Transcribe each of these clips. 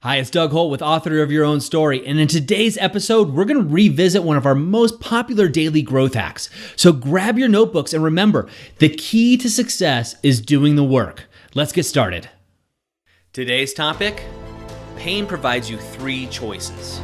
Hi, it's Doug Holt with Author of Your Own Story, and in today's episode, we're going to revisit one of our most popular daily growth hacks. So grab your notebooks and remember, the key to success is doing the work. Let's get started. Today's topic, pain provides you three choices.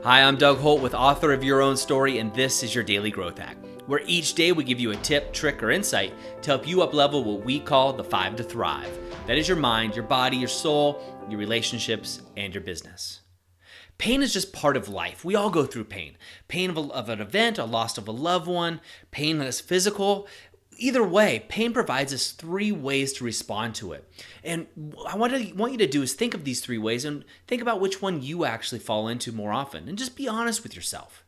Hi, I'm Doug Holt with Author of Your Own Story, and this is your Daily Growth Hack, where each day we give you a tip, trick, or insight to help you up-level what we call the 5 to Thrive. That is your mind, your body, your soul, your relationships, and your business. Pain is just part of life. We all go through pain. Pain of an event, a loss of a loved one, pain that is physical. Either way, pain provides us three ways to respond to it. And what I want you to do is think of these three ways and think about which one you actually fall into more often. And just be honest with yourself.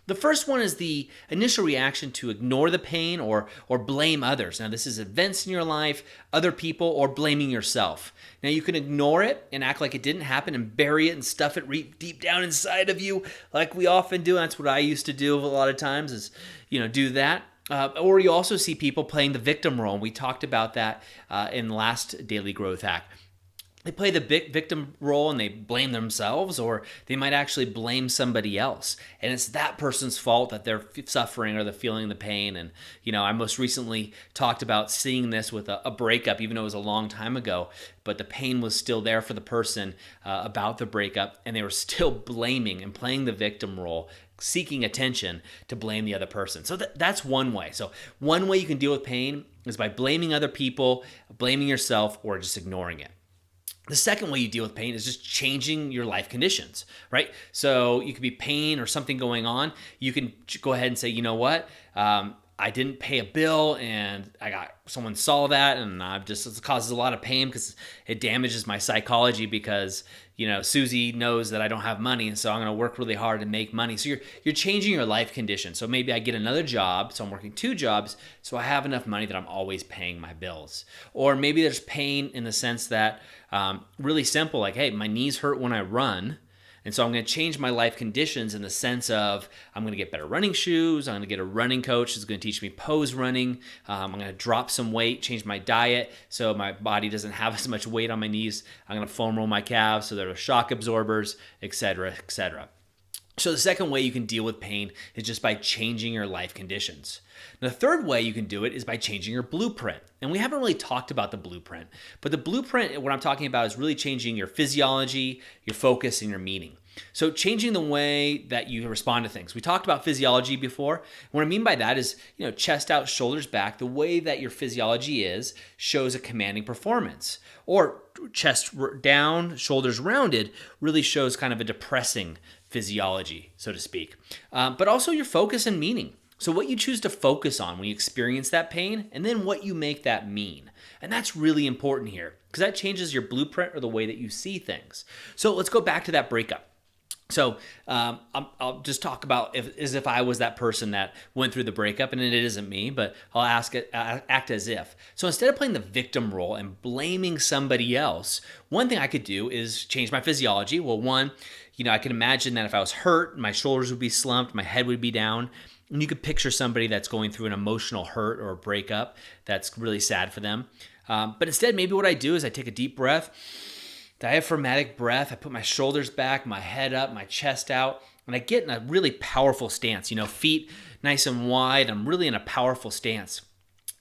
The first one is the initial reaction to ignore the pain or blame others. Now, this is events in your life, other people, or blaming yourself. Now, you can ignore it and act like it didn't happen and bury it and stuff it deep down inside of you like we often do. That's what I used to do a lot of times is, do that. Or you also see people playing the victim role. And we talked about that in the last Daily Growth Hack. They play the victim role and they blame themselves, or they might actually blame somebody else. And it's that person's fault that they're suffering or they're feeling the pain. And, I most recently talked about seeing this with a breakup, even though it was a long time ago, but the pain was still there for the person about the breakup, and they were still blaming and playing the victim role, seeking attention to blame the other person. So that's one way. So one way you can deal with pain is by blaming other people, blaming yourself, or just ignoring it. The second way you deal with pain is just changing your life conditions, right? So you could be pain or something going on. You can go ahead and say, you know what? I didn't pay a bill and someone saw that, and it causes a lot of pain because it damages my psychology because, Susie knows that I don't have money, and so I'm going to work really hard to make money. So you're changing your life condition. So maybe I get another job, so I'm working 2 jobs, so I have enough money that I'm always paying my bills. Or maybe there's pain in the sense that, really simple, like, hey, my knees hurt when I run, and so I'm going to change my life conditions in the sense of I'm going to get better running shoes. I'm going to get a running coach who's going to teach me pose running. I'm going to drop some weight, change my diet so my body doesn't have as much weight on my knees. I'm going to foam roll my calves so there are shock absorbers, etc., etc. So the second way you can deal with pain is just by changing your life conditions. The third way you can do it is by changing your blueprint. And we haven't really talked about the blueprint, but the blueprint, what I'm talking about is really changing your physiology, your focus, and your meaning. So changing the way that you respond to things. We talked about physiology before. What I mean by that is, chest out, shoulders back, the way that your physiology is shows a commanding performance. Or chest down, shoulders rounded really shows kind of a depressing physiology, so to speak. But also your focus and meaning. So what you choose to focus on when you experience that pain, and then what you make that mean. And that's really important here, because that changes your blueprint or the way that you see things. So let's go back to that breakup. So I'll just talk about as if I was that person that went through the breakup, and it isn't me, but I'll act as if. So instead of playing the victim role and blaming somebody else, one thing I could do is change my physiology. Well, one, I can imagine that if I was hurt, my shoulders would be slumped, my head would be down. And you could picture somebody that's going through an emotional hurt or a breakup that's really sad for them. But instead, maybe what I do is I take a deep breath, diaphragmatic breath. I put my shoulders back, my head up, my chest out, and I get in a really powerful stance. Feet nice and wide. I'm really in a powerful stance.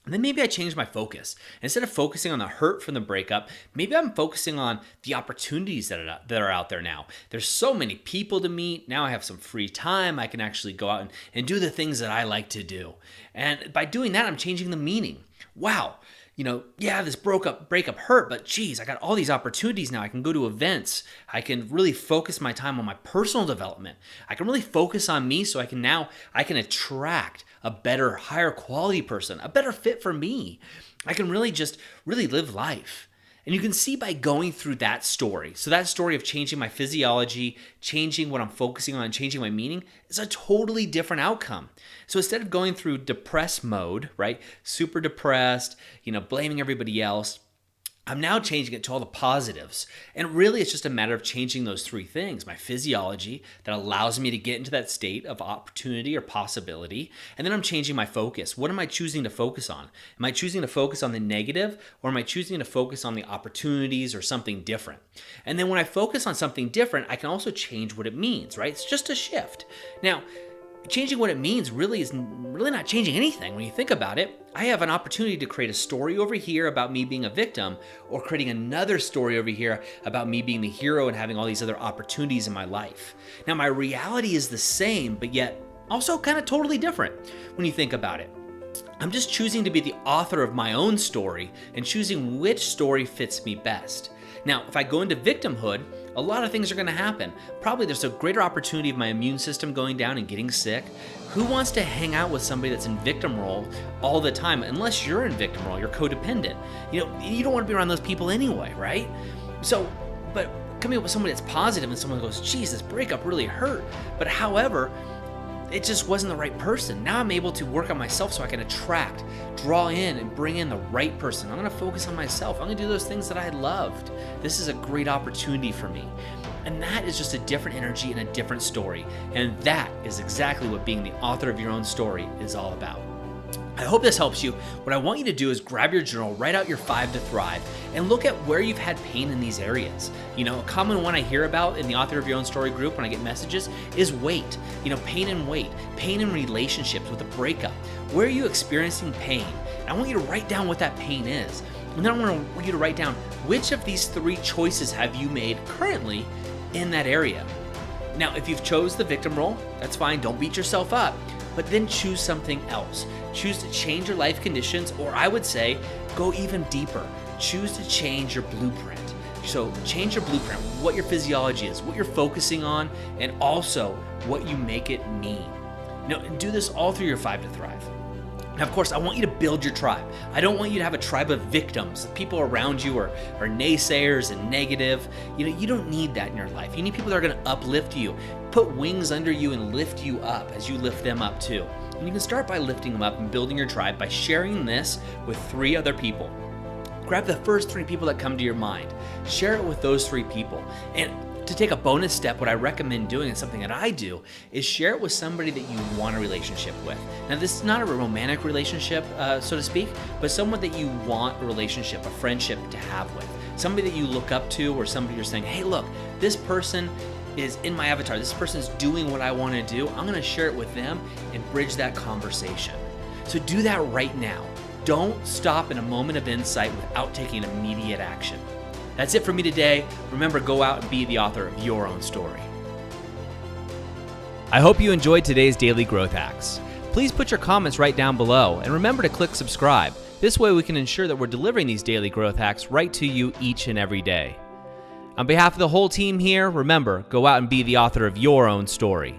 And then maybe I change my focus. Instead of focusing on the hurt from the breakup, maybe I'm focusing on the opportunities that are out there now. There's so many people to meet. Now I have some free time. I can actually go out and do the things that I like to do. And by doing that, I'm changing the meaning. Wow. This breakup hurt, but geez, I got all these opportunities now. I can go to events. I can really focus my time on my personal development. I can really focus on me so I can attract a better, higher quality person, a better fit for me. I can really live life. And you can see by going through that story. So that story of changing my physiology, changing what I'm focusing on, changing my meaning is a totally different outcome. So instead of going through depressed mode, right? Super depressed, blaming everybody else, I'm now changing it to all the positives. And really, it's just a matter of changing those three things. My physiology that allows me to get into that state of opportunity or possibility. And then I'm changing my focus. What am I choosing to focus on? Am I choosing to focus on the negative, or am I choosing to focus on the opportunities or something different? And then when I focus on something different, I can also change what it means, right? It's just a shift. Now, changing what it means really is really not changing anything. When you think about it, I have an opportunity to create a story over here about me being a victim, or creating another story over here about me being the hero and having all these other opportunities in my life. Now, my reality is the same, but yet also kind of totally different when you think about it. I'm just choosing to be the author of my own story and choosing which story fits me best. Now, if I go into victimhood, a lot of things are going to happen. Probably there's a greater opportunity of my immune system going down and getting sick. Who wants to hang out with somebody that's in victim role all the time? Unless you're in victim role, you're codependent. You don't want to be around those people anyway, right? So, but coming up with somebody that's positive and someone goes, geez, this breakup really hurt. But however, it just wasn't the right person. Now I'm able to work on myself so I can attract, draw in, and bring in the right person. I'm going to focus on myself. I'm going to do those things that I loved. This is a great opportunity for me. And that is just a different energy and a different story. And that is exactly what being the author of your own story is all about. I hope this helps you. What I want you to do is grab your journal, write out your 5 to Thrive, and look at where you've had pain in these areas. A common one I hear about in the Author of Your Own Story group when I get messages is weight. Pain and weight, pain in relationships with a breakup. Where are you experiencing pain? And I want you to write down what that pain is. And then I want you to write down which of these 3 choices have you made currently in that area. Now, if you've chose the victim role, that's fine. Don't beat yourself up. But then choose something else. Choose to change your life conditions, or I would say, go even deeper. Choose to change your blueprint. So change your blueprint, what your physiology is, what you're focusing on, and also what you make it mean. Do this all through your 5 to Thrive. Now, of course, I want you to build your tribe. I don't want you to have a tribe of victims. People around you are naysayers and negative. You don't need that in your life. You need people that are going to uplift you, put wings under you and lift you up as you lift them up too. And you can start by lifting them up and building your tribe by sharing this with 3 other people. Grab the first 3 people that come to your mind. Share it with those 3 people. And to take a bonus step, what I recommend doing, and something that I do, is share it with somebody that you want a relationship with. Now, this is not a romantic relationship, so to speak, but someone that you want a relationship, a friendship to have with. Somebody that you look up to, or somebody you're saying, hey, look, this person is in my avatar. This person is doing what I want to do. I'm going to share it with them and bridge that conversation. So do that right now. Don't stop in a moment of insight without taking immediate action. That's it for me today. Remember, go out and be the author of your own story. I hope you enjoyed today's Daily Growth Hacks. Please put your comments right down below, and remember to click subscribe. This way we can ensure that we're delivering these daily growth hacks right to you each and every day. On behalf of the whole team here, remember, go out and be the author of your own story.